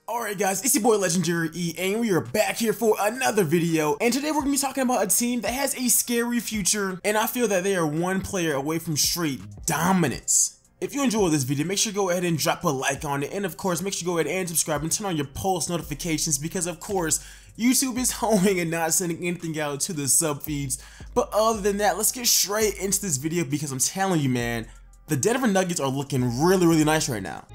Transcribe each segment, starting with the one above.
Alright guys, it's your boy Legendary E, and we are back here for another video, and today we're going to be talking about a team that has a scary future, and I feel that they are one player away from straight dominance. If you enjoyed this video, make sure to go ahead and drop a like on it, and of course make sure to go ahead and subscribe and turn on your post notifications because of course YouTube is homing and not sending anything out to the sub feeds. But other than that, let's get straight into this video because I'm telling you man, the Denver Nuggets are looking really nice right now.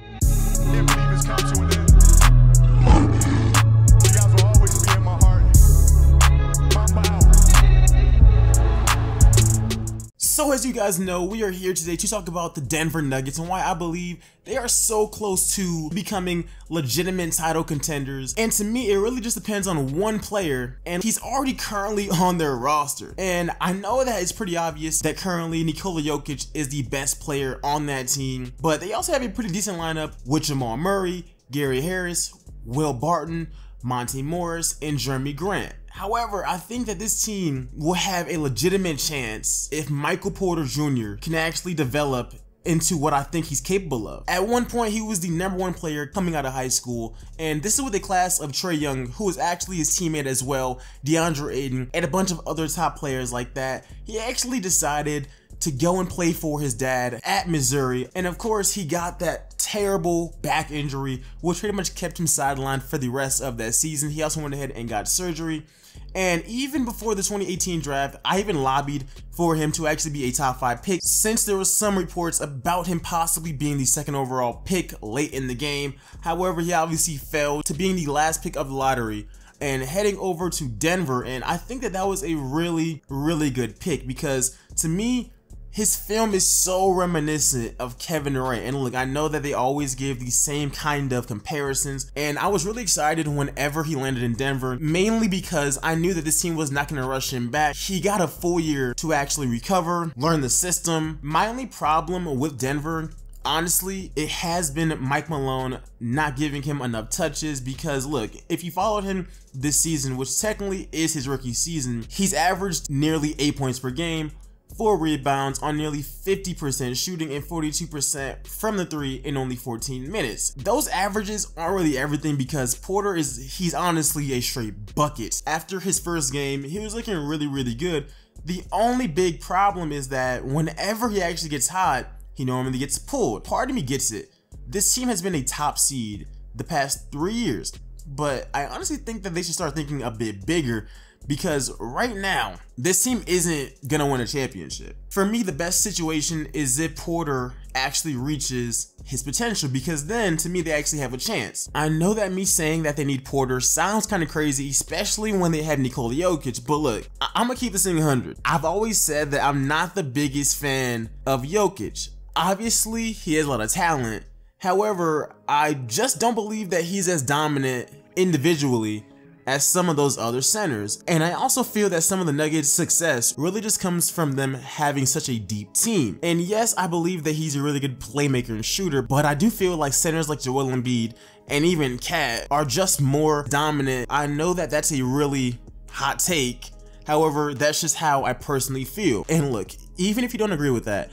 So as you guys know, we are here today to talk about the Denver Nuggets and why I believe they are so close to becoming legitimate title contenders. And to me, it really just depends on one player, and he's already currently on their roster. And I know that it's pretty obvious that currently Nikola Jokic is the best player on that team, but they also have a pretty decent lineup with Jamal Murray, Gary Harris, Will Barton, Monte Morris, and Jeremy Grant. However, I think that this team will have a legitimate chance if Michael Porter Jr. can actually develop into what I think he's capable of. At one point, he was the #1 player coming out of high school, and this is with a class of Trae Young, who is actually his teammate as well, DeAndre Ayton, and a bunch of other top players like that. He actually decided to go and play for his dad at Missouri, and of course, he got that terrible back injury, which pretty much kept him sidelined for the rest of that season. He also went ahead and got surgery. And even before the 2018 draft, I even lobbied for him to actually be a top 5 pick since there was some reports about him possibly being the 2nd overall pick late in the game. However, he obviously fell to being the last pick of the lottery and heading over to Denver. And I think that that was a really good pick because to me, his film is so reminiscent of Kevin Durant. And look, I know that they always give the same kind of comparisons, and I was really excited whenever he landed in Denver, mainly because I knew that this team was not going to rush him back. He got a full year to actually recover, learn the system. My only problem with Denver, honestly, it has been Mike Malone not giving him enough touches because look, if you followed him this season, which technically is his rookie season, he's averaged nearly 8 points per game, 4 rebounds on nearly 50% shooting and 42% from the 3 in only 14 minutes. Those averages aren't really everything because Porter he's honestly a straight bucket. After his first game, he was looking really good. The only big problem is that whenever he actually gets hot, he normally gets pulled. Part of me gets it. This team has been a top seed the past 3 years, but I honestly think that they should start thinking a bit bigger because right now, this team isn't gonna win a championship. For me, the best situation is if Porter actually reaches his potential because then, to me, they actually have a chance. I know that me saying that they need Porter sounds kind of crazy, especially when they had Nikola Jokic, but look, I'm gonna keep this thing 100. I've always said that I'm not the biggest fan of Jokic. Obviously, he has a lot of talent. However, I just don't believe that he's as dominant individually as some of those other centers. And I also feel that some of the Nuggets' success really just comes from them having such a deep team. And yes, I believe that he's a really good playmaker and shooter, but I do feel like centers like Joel Embiid and even Cat are just more dominant. I know that that's a really hot take. However, that's just how I personally feel. And look, even if you don't agree with that,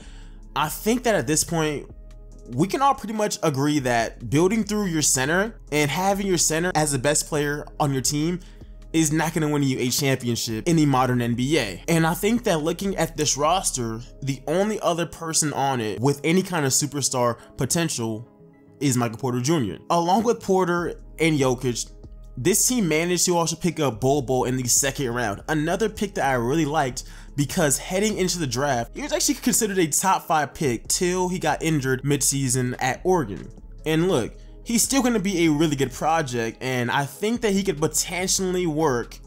I think that at this point, we can all pretty much agree that building through your center and having your center as the best player on your team is not going to win you a championship in the modern NBA. And I think that looking at this roster, the only other person on it with any kind of superstar potential is Michael Porter Jr. Along with Porter and Jokic, this team managed to also pick up Bol Bol in the 2nd round, another pick that I really liked because heading into the draft, he was actually considered a top 5 pick till he got injured mid-season at Oregon. And look, he's still going to be a really good project, and I think that he could potentially work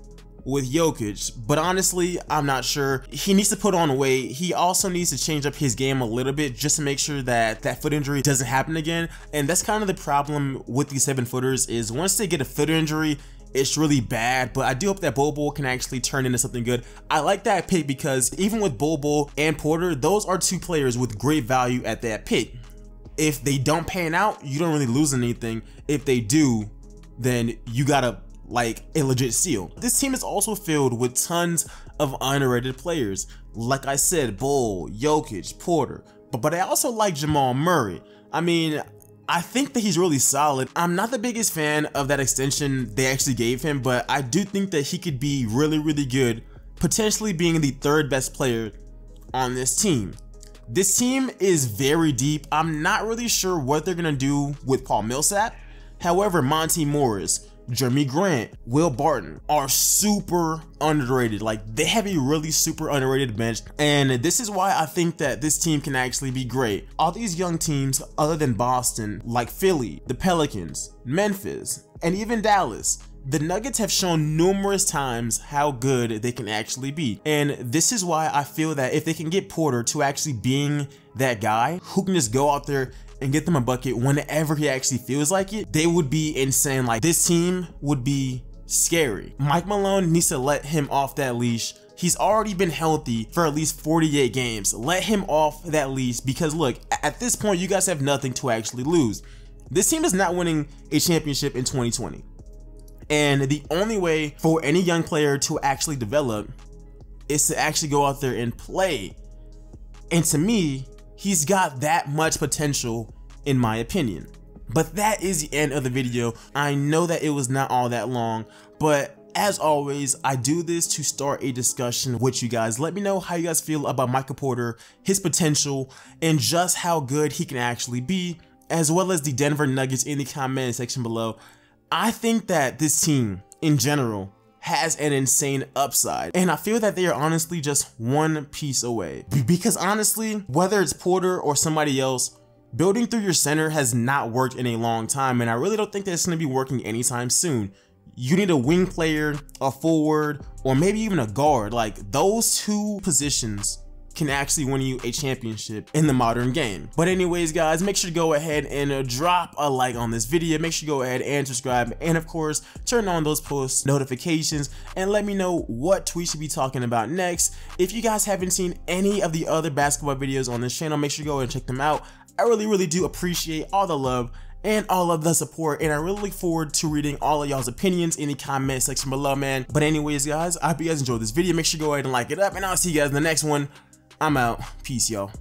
with Jokic, but honestly, I'm not sure. He needs to put on weight. He also needs to change up his game a little bit just to make sure that that foot injury doesn't happen again. And that's kind of the problem with these 7-footers is once they get a foot injury, it's really bad, but I do hope that Bol Bol can actually turn into something good. I like that pick because even with Bol Bol and Porter, those are 2 players with great value at that pick. If they don't pan out, you don't really lose anything. If they do, then you gotta like a legit steal. This team is also filled with tons of underrated players. Like I said, Bol, Jokic, Porter, but I also like Jamal Murray. I mean, I think that he's really solid. I'm not the biggest fan of that extension they actually gave him, but I do think that he could be really, really good, potentially being the third best player on this team. This team is very deep. I'm not really sure what they're gonna do with Paul Millsap. However, Monte Morris, Jeremy Grant, Will Barton are super underrated. Like, they have a really super underrated bench, and this is why I think that this team can actually be great. All these young teams other than Boston, like Philly, the Pelicans, Memphis, and even Dallas, the Nuggets have shown numerous times how good they can actually be. And this is why I feel that if they can get Porter to actually being that guy who can just go out there and get them a bucket whenever he actually feels like it, they would be insane. Like, this team would be scary. Mike Malone needs to let him off that leash. He's already been healthy for at least 48 games. Let him off that leash, because look, at this point, you guys have nothing to actually lose. This team is not winning a championship in 2020. And the only way for any young player to actually develop is to actually go out there and play. And to me, he's got that much potential, in my opinion. But that is the end of the video. I know that it was not all that long, but as always, I do this to start a discussion with you guys. Let me know how you guys feel about Michael Porter, his potential, and just how good he can actually be, as well as the Denver Nuggets in the comment section below. I think that this team, in general, has an insane upside, and I feel that they are honestly just one piece away. Because honestly, whether it's Porter or somebody else, building through your center has not worked in a long time, and I really don't think that it's going to be working anytime soon. You need a wing player, a forward, or maybe even a guard. Like, those two positions can actually win you a championship in the modern game. But anyways, guys, make sure to go ahead and drop a like on this video. Make sure you go ahead and subscribe, and of course, turn on those post notifications, and let me know what we should be talking about next. If you guys haven't seen any of the other basketball videos on this channel, make sure you go and check them out. I really do appreciate all the love and all of the support, and I really look forward to reading all of y'all's opinions in the comment section below, man. But anyways, guys, I hope you guys enjoyed this video. Make sure you go ahead and like it up, and I'll see you guys in the next one. I'm out. Peace, y'all.